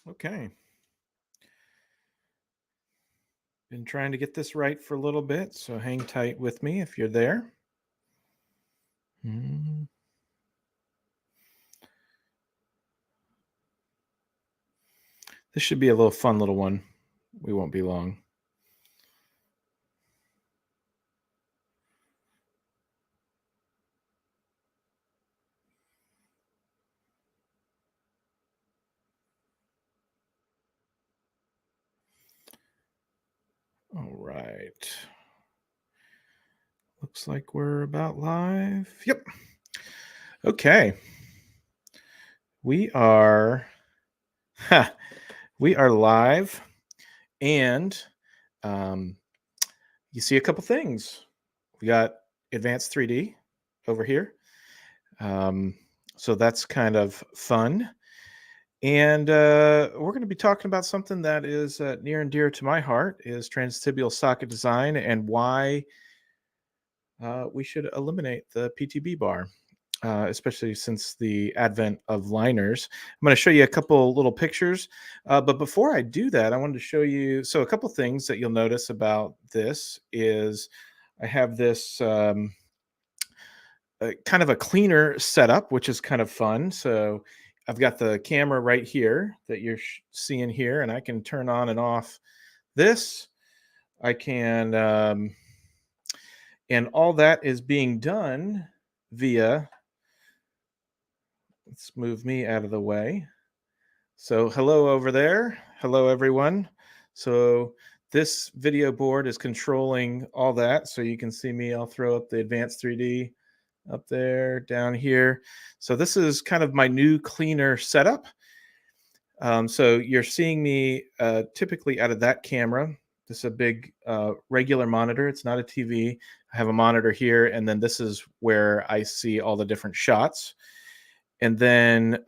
Okay. Been trying to get this right for a little bit, so hang tight with me if you're there. Mm, This should be a little fun little one. We won't be long. All right. Looks like we're about live. Yep. Okay. We are ha, we are live and um you see a couple things. We got advanced 3D over here. Um so that's kind of fun. And we're going to be talking about something that is near and dear to my heart is transtibial socket design and why we should eliminate the PTB bar, especially since the advent of liners. I'm going to show you a couple little pictures. But before I do that, I wanted to show you. So, a couple things that you'll notice about this is I have this kind of a cleaner setup, which is kind of fun. So, I've got the camera right here that you're seeing here, and I can turn on and off this. I can, and all that is being done via, let's move me out of the way. So, hello over there. Hello, everyone. So, this video board is controlling all that. So, you can see me. I'll throw up the advanced 3D up there, down here. So, this is kind of my new cleaner setup. So, you're seeing me typically out of that camera. This is a big regular monitor. It's not a TV. I have a monitor here, and then this is where I see all the different shots. And then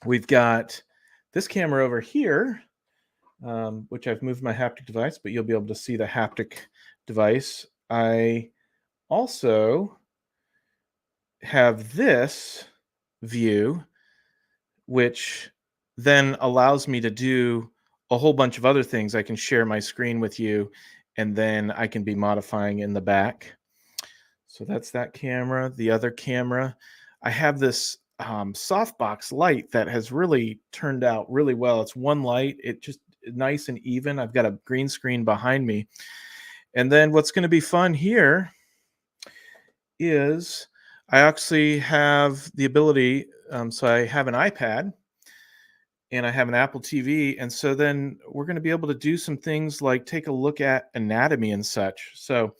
we've got this camera over here, which I've moved my haptic device, but you'll be able to see the haptic device. I also have this view, which then allows me to do a whole bunch of other things. I can share my screen with you, and then I can be modifying in the back. So that's that camera. The other camera, I have this softbox light that has really turned out really well. It's one light, it just nice and even. I've got a green screen behind me. And then what's going to be fun here is I actually have the ability. So I have an iPad and I have an Apple TV. And so then we're going to be able to do some things like take a look at anatomy and such. So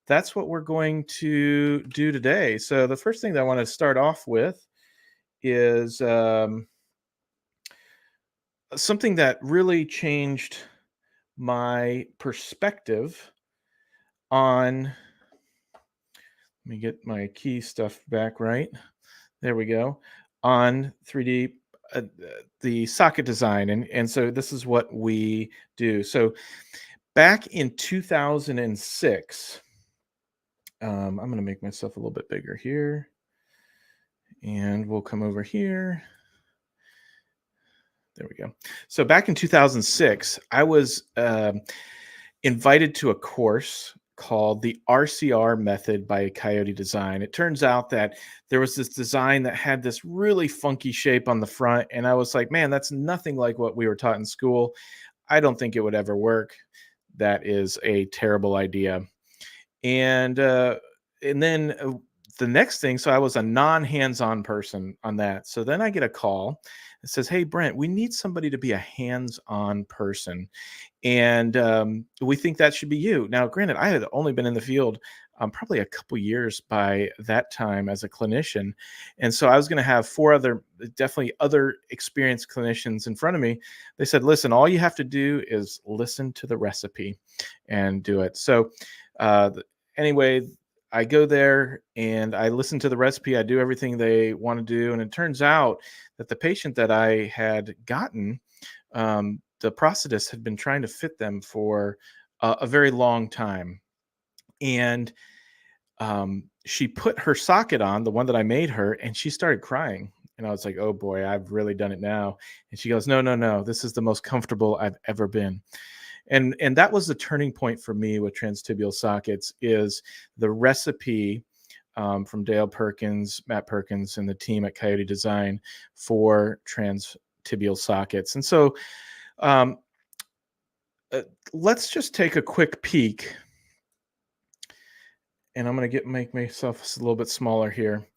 that's what we're going to do today. So the first thing that I want to start off with is something that really changed my perspective on. Let me get my key stuff back right. There we go. On 3D, the socket design, and so this is what we do. So back in 2006, I'm going to make myself a little bit bigger here, and we'll come over here. There we go. So back in 2006, I was invited to a course called the RCR method by Coyote Design. It turns out that there was this design that had this really funky shape on the front. And I was like, man, that's nothing like what we were taught in school. I don't think it would ever work. That is a terrible idea. And then the next thing, so I was a non-hands-on person on that. So then I get a call that says, "Hey, Brent, we need somebody to be a hands-on person, and we think that should be you." Now, granted, I had only been in the field probably a couple years by that time as a clinician, and so I was going to have four other, definitely other experienced clinicians in front of me. They said, "Listen, all you have to do is listen to the recipe and do it." So anyway, I go there and I listen to the recipe. I do everything they want to do. And it turns out that the patient that I had gotten, the prosthetist had been trying to fit them for a very long time. And she put her socket on, the one that I made her, and she started crying. And I was like, oh boy, I've really done it now. And she goes, no, no, no, this is the most comfortable I've ever been. And that was the turning point for me with transtibial sockets is the recipe from Dale Perkins, Matt Perkins, and the team at Coyote Design for transtibial sockets. And so um, uh, let's just take a quick peek. And I'm going to make myself a little bit smaller here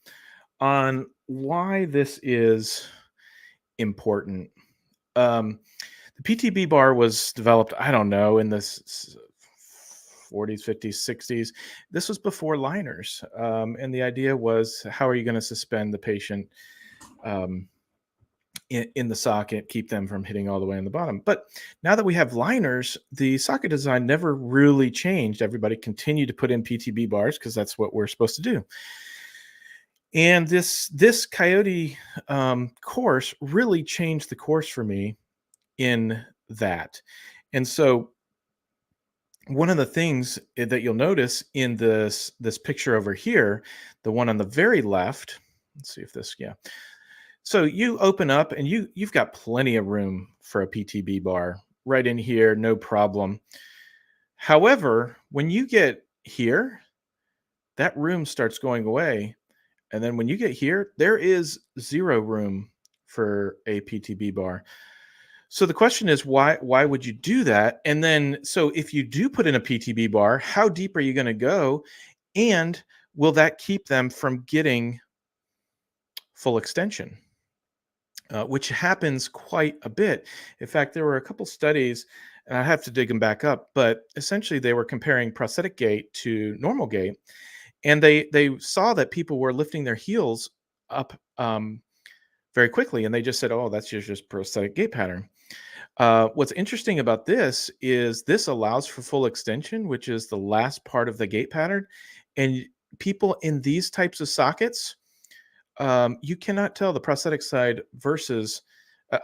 on why this is important. Um, the PTB bar was developed, I don't know, in the 40s, 50s, 60s. This was before liners. And the idea was, how are you going to suspend the patient um, in the socket, keep them from hitting all the way on the bottom? But now that we have liners, the socket design never really changed. Everybody continued to put in PTB bars because that's what we're supposed to do. And this Coyote course really changed the course for me in that. And so one of the things that you'll notice in this picture over here, the one on the very left, let's see if this, yeah. So you open up and you've got plenty of room for a PTB bar right in here, no problem. However, when you get here, that room starts going away. And then when you get here, there is zero room for a PTB bar. So the question is, why would you do that? And then, so if you do put in a PTB bar, how deep are you going to go? And will that keep them from getting full extension? Which happens quite a bit. In fact, there were a couple studies, and I have to dig them back up, but essentially they were comparing prosthetic gait to normal gait, and they saw that people were lifting their heels up very quickly, and they just said, "Oh, that's just prosthetic gait pattern." What's interesting about this is this allows for full extension, which is the last part of the gait pattern, and people in these types of sockets, you cannot tell the prosthetic side versus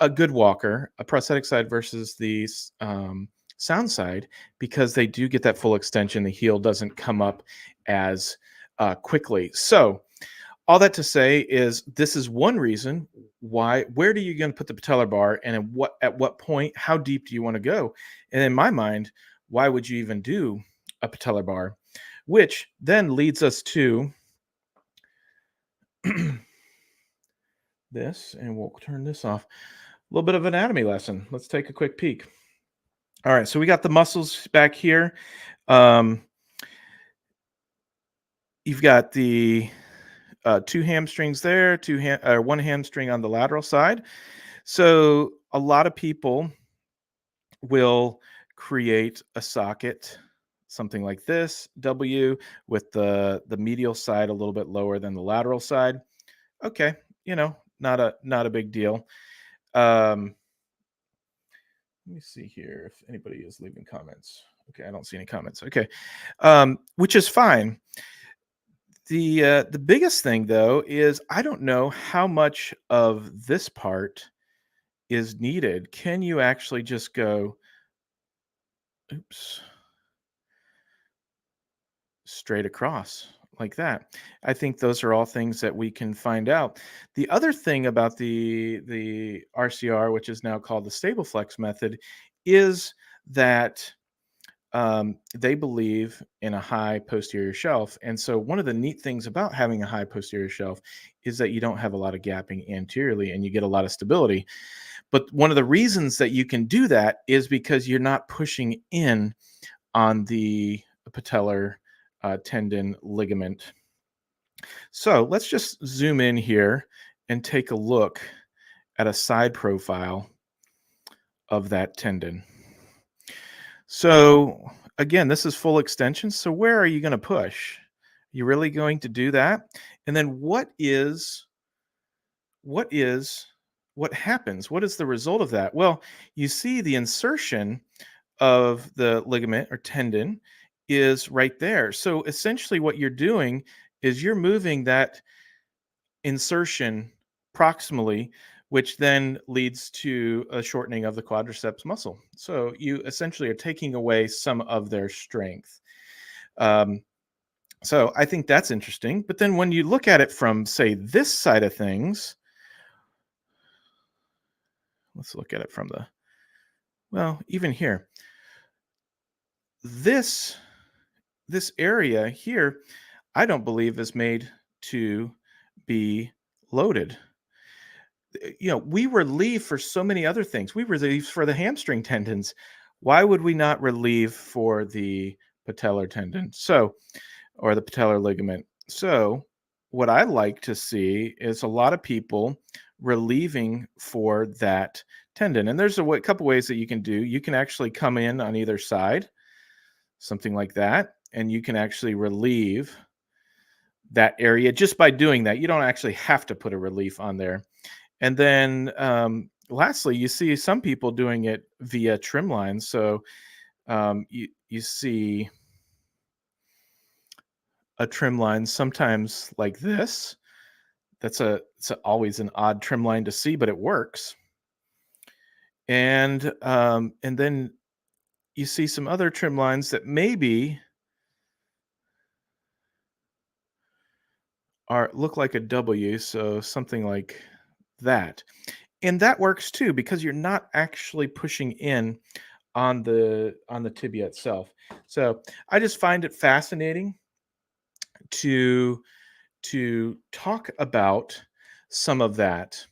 a good walker, a prosthetic side versus the sound side, because they do get that full extension. The heel doesn't come up as quickly. So all that to say is this is one reason why. Where do you going to put the patellar bar, and at what point, how deep do you want to go? And in my mind, why would you even do a patellar bar? Which then leads us to this, and we'll turn this off. A little bit of anatomy lesson. Let's take a quick peek. All right, so we got the muscles back here. You've got the two hamstrings there, one hamstring on the lateral side. So a lot of people will create a socket, something like this, W, with the medial side a little bit lower than the lateral side. Okay, not a big deal. Let me see here if anybody is leaving comments. Okay, I don't see any comments. Okay, which is fine. The biggest thing though is I don't know how much of this part is needed. Can you actually just go, oops, straight across like that? I think those are all things that we can find out. The other thing about the RCR, which is now called the stable flex method, is that they believe in a high posterior shelf. And so one of the neat things about having a high posterior shelf is that you don't have a lot of gapping anteriorly and you get a lot of stability. But one of the reasons that you can do that is because you're not pushing in on the patellar tendon ligament. So let's just zoom in here and take a look at a side profile of that tendon. So again, this is full extension. So where are you going to push? You really going to do that? And then what happens? What is the result of that? Well, you see the insertion of the ligament or tendon is right there. So essentially what you're doing is you're moving that insertion proximally, which then leads to a shortening of the quadriceps muscle. So you essentially are taking away some of their strength. So I think that's interesting. But then when you look at it from, say, this side of things, Let's look at it from the, well, even here. This this area here, I don't believe is made to be loaded. We relieve for so many other things. We relieve for the hamstring tendons. Why would we not relieve for the patellar tendon? So, or the patellar ligament. So, what I like to see is a lot of people relieving for that tendon. And there's a couple ways that you can do. You can actually come in on either side, something like that, and you can actually relieve that area just by doing that. You don't actually have to put a relief on there. And then lastly, you see some people doing it via trim lines. So you see a trim line sometimes like this. It's always an odd trim line to see, but it works. And then you see some other trim lines that maybe are look like a W, so something like that. And that works too because you're not actually pushing in on the tibia itself. So I just find it fascinating to talk about some of that,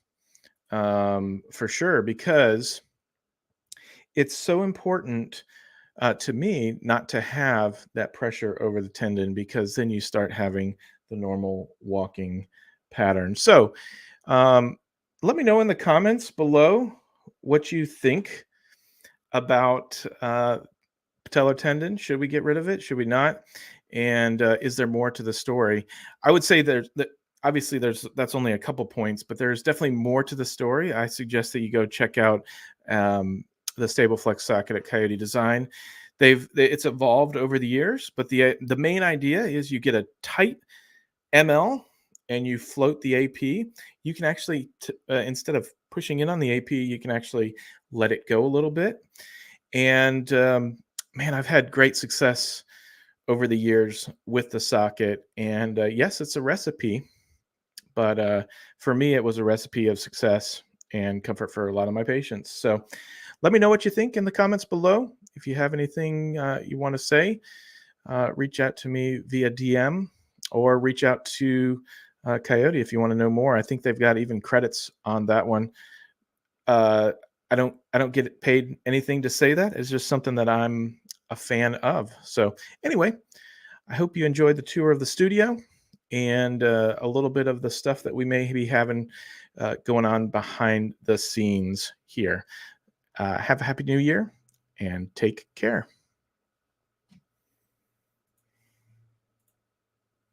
for sure, because it's so important to me not to have that pressure over the tendon, because then you start having the normal walking pattern. So um, let me know in the comments below what you think about patellar tendon. Should we get rid of it? Should we not? And is there more to the story? I would say obviously that's only a couple points, but there's definitely more to the story. I suggest that you go check out the stable flex socket at Coyote Design. It's evolved over the years, but the main idea is you get a tight ML and you float the AP. You can actually instead of pushing in on the AP, you can actually let it go a little bit. And man, I've had great success over the years with the socket. And yes, it's a recipe, but for me, it was a recipe of success and comfort for a lot of my patients. So let me know what you think in the comments below. If you have anything you want to say, reach out to me via DM or reach out to Coyote if you want to know more. I think they've got even credits on that one. Uh, I don't get paid anything to say that. It's just something that I'm a fan of. So anyway, I hope you enjoyed the tour of the studio and a little bit of the stuff that we may be having going on behind the scenes here. Have a happy new year and take care.